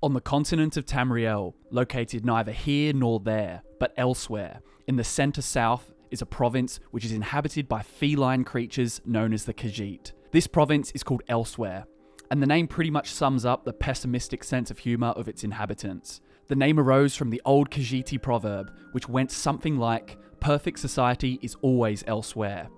On the continent of Tamriel, located neither here nor there, but elsewhere, in the centre south is a province which is inhabited by feline creatures known as the Khajiit. This province is called Elsweyr, and the name pretty much sums up the pessimistic sense of humour of its inhabitants. The name arose from the old Khajiiti proverb, which went something like, "Perfect society is always elsewhere."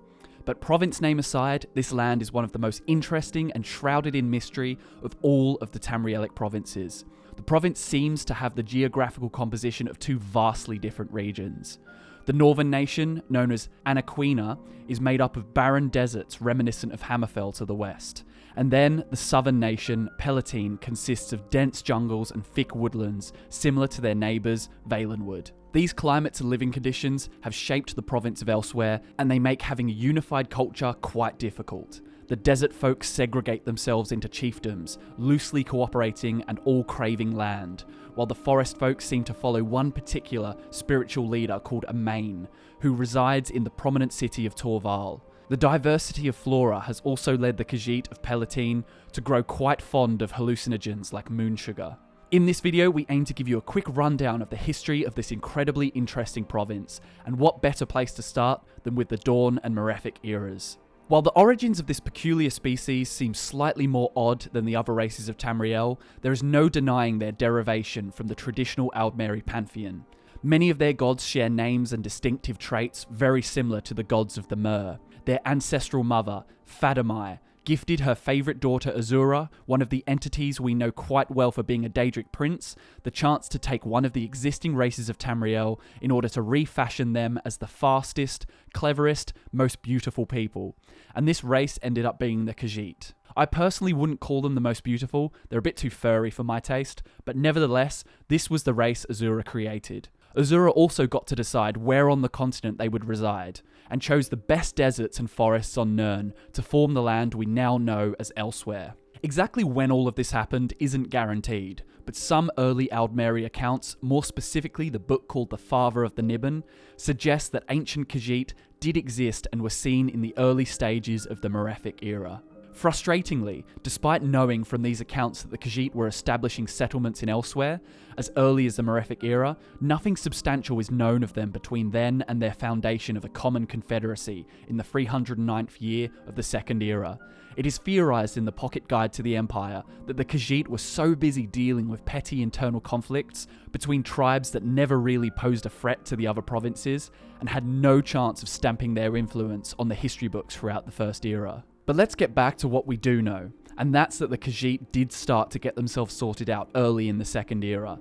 But province name aside, this land is one of the most interesting and shrouded in mystery of all of the Tamrielic provinces. The province seems to have the geographical composition of two vastly different regions. The northern nation, known as Anaquina, is made up of barren deserts reminiscent of Hammerfell to the west. And then the southern nation, Palatine, consists of dense jungles and thick woodlands, similar to their neighbours, Valenwood. These climates and living conditions have shaped the province of Elsweyr, and they make having a unified culture quite difficult. The desert folk segregate themselves into chiefdoms, loosely cooperating and all craving land, while the forest folk seem to follow one particular spiritual leader called a Main, who resides in the prominent city of Torval. The diversity of flora has also led the Khajiit of Palatine to grow quite fond of hallucinogens like moon sugar. In this video, we aim to give you a quick rundown of the history of this incredibly interesting province, and what better place to start than with the Dawn and Malefic eras. While the origins of this peculiar species seem slightly more odd than the other races of Tamriel, there is no denying their derivation from the traditional Aldmeri pantheon. Many of their gods share names and distinctive traits very similar to the gods of the Mer. Their ancestral mother, Fadamai, gifted her favourite daughter Azura, one of the entities we know quite well for being a Daedric prince, the chance to take one of the existing races of Tamriel in order to refashion them as the fastest, cleverest, most beautiful people. And this race ended up being the Khajiit. I personally wouldn't call them the most beautiful, they're a bit too furry for my taste, but nevertheless, this was the race Azura created. Azura also got to decide where on the continent they would reside, and chose the best deserts and forests on Nirn to form the land we now know as Elsweyr. Exactly when all of this happened isn't guaranteed, but some early Aldmeri accounts, more specifically the book called The Father of the Niben, suggest that ancient Khajiit did exist and were seen in the early stages of the Malefic era. Frustratingly, despite knowing from these accounts that the Khajiit were establishing settlements in Elsweyr as early as the Malefic era, nothing substantial is known of them between then and their foundation of a common confederacy in the 309th year of the Second Era. It is theorised in the Pocket Guide to the Empire that the Khajiit were so busy dealing with petty internal conflicts between tribes that never really posed a threat to the other provinces and had no chance of stamping their influence on the history books throughout the First Era. But let's get back to what we do know, and that's that the Khajiit did start to get themselves sorted out early in the Second Era.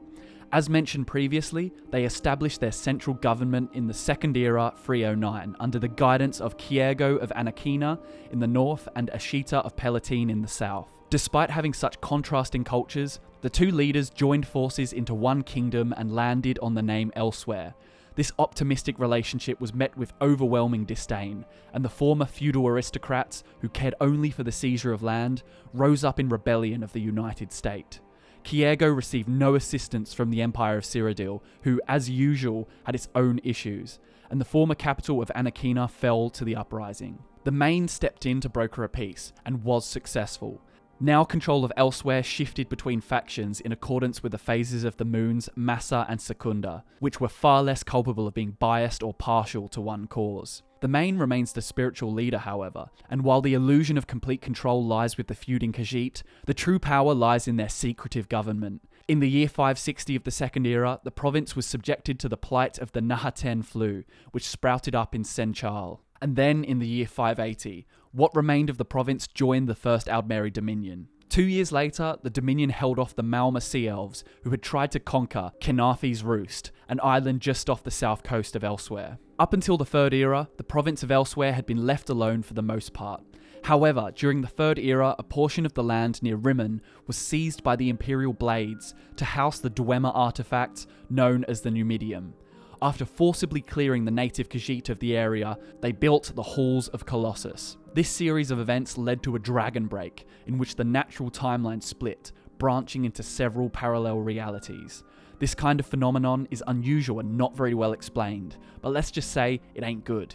As mentioned previously, they established their central government in the Second Era 309 under the guidance of Kiergo of Anaquina in the north and Ashita of Palatine in the south. Despite having such contrasting cultures, the two leaders joined forces into one kingdom and landed on the name Elsweyr. This optimistic relationship was met with overwhelming disdain, and the former feudal aristocrats, who cared only for the seizure of land, rose up in rebellion of the United State. Kiergo received no assistance from the Empire of Cyrodiil, who, as usual, had its own issues, and the former capital of Anaquina fell to the uprising. The Main stepped in to broker a peace, and was successful. Now control of Elsweyr shifted between factions in accordance with the phases of the moons Massa and Secunda, which were far less culpable of being biased or partial to one cause. The Main remains the spiritual leader, however, and while the illusion of complete control lies with the feuding Khajiit, the true power lies in their secretive government. In the year 560 of the Second Era, the province was subjected to the plight of the Nahaten flu, which sprouted up in Senchal. And then, in the year 580, what remained of the province joined the First Aldmeri Dominion. 2 years later, the Dominion held off the Malma Sea Elves, who had tried to conquer Kenarthi's Roost, an island just off the south coast of Elsweyr. Up until the Third Era, the province of Elsweyr had been left alone for the most part. However, during the Third Era, a portion of the land near Rimmen was seized by the Imperial Blades to house the Dwemer artifact known as the Numidium. After forcibly clearing the native Khajiit of the area, they built the Halls of Colossus. This series of events led to a dragon break, in which the natural timeline split, branching into several parallel realities. This kind of phenomenon is unusual and not very well explained, but let's just say it ain't good.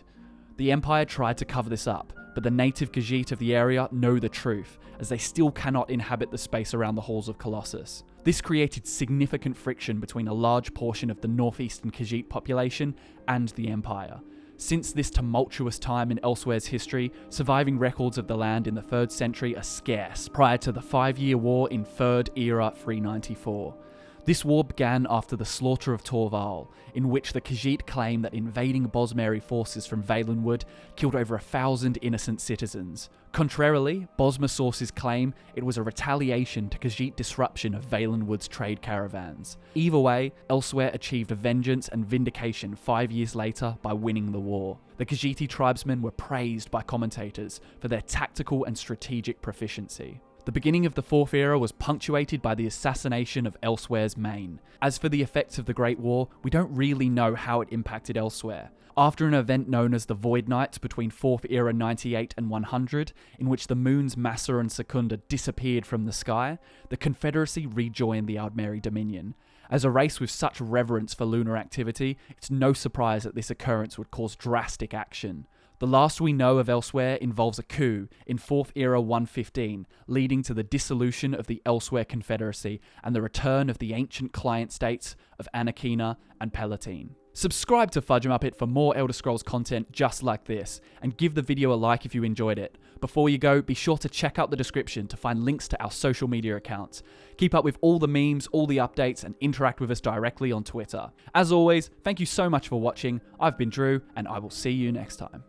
The Empire tried to cover this up, but the native Khajiit of the area know the truth, as they still cannot inhabit the space around the halls of Colossus. This created significant friction between a large portion of the northeastern Khajiit population and the Empire. Since this tumultuous time in Elsweyr's history, surviving records of the land in the 3rd century are scarce prior to the 5-year war in 3rd Era 394. This war began after the slaughter of Torval, in which the Khajiit claim that invading Bosmeri forces from Valenwood killed over 1,000 innocent citizens. Contrarily, Bosmer sources claim it was a retaliation to Khajiit disruption of Valenwood's trade caravans. Either way, Elsweyr achieved vengeance and vindication 5 years later by winning the war. The Khajiiti tribesmen were praised by commentators for their tactical and strategic proficiency. The beginning of the 4th Era was punctuated by the assassination of Elsweyr's Mane. As for the effects of the Great War, we don't really know how it impacted Elsweyr. After an event known as the Void Night between 4th Era 98 and 100, in which the moons Massa and Secunda disappeared from the sky, the Confederacy rejoined the Aldmeri Dominion. As a race with such reverence for lunar activity, it's no surprise that this occurrence would cause drastic action. The last we know of Elsweyr involves a coup in 4th Era 115, leading to the dissolution of the Elsweyr Confederacy and the return of the ancient client states of Anakina and Palatine. Subscribe to FudgeMuppet for more Elder Scrolls content just like this, and give the video a like if you enjoyed it. Before you go, be sure to check out the description to find links to our social media accounts. Keep up with all the memes, all the updates, and interact with us directly on Twitter. As always, thank you so much for watching. I've been Drew, and I will see you next time.